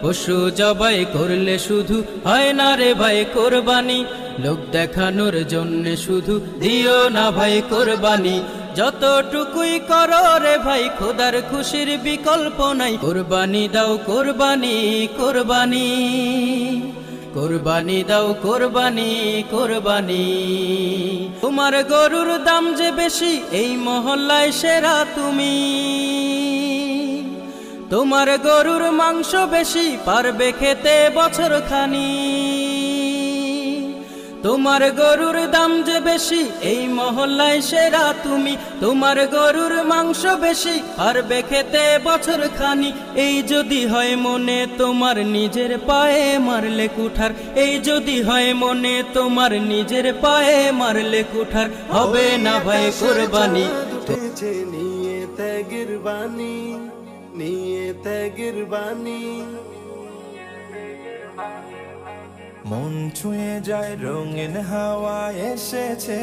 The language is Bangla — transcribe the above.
পশু জবাই করলে শুধু হয় না রে ভাই কোরবানি, লোক দেখানোর জন্য শুধু দিও না ভাই কোরবানি। যতটুকুই করো রে ভাই খোদার খুশির বিকল্প নাই, কোরবানি দাও কোরবানি কোরবানি, কোরবানি দাও কোরবানি কোরবানি। তোমার গরুর দাম যে বেশি এই মহল্লায় সেরা তুমি, তোমার গরুর মাংস বেশি পারবে খেতে বছর খানি। তোমার গরুর দাম যে বেশি এই মহল্লায় সেরা তুমি, তোমার গরুর মাংস বেশি পারবে খেতে বছর খানি। এই যদি হয় মনে তোমার নিজের পায়ে মারলে কুঠার, এই যদি হয় মনে তোমার নিজের পায়ে মারলে কুঠার, হবে না ভাই কোরবানি। নিয়ে ত্যাগের বাণী, নিয়ে ত্যাগের বাণী, মন ছুঁয়ে যায় রঙিন হাওয়া এসেছে।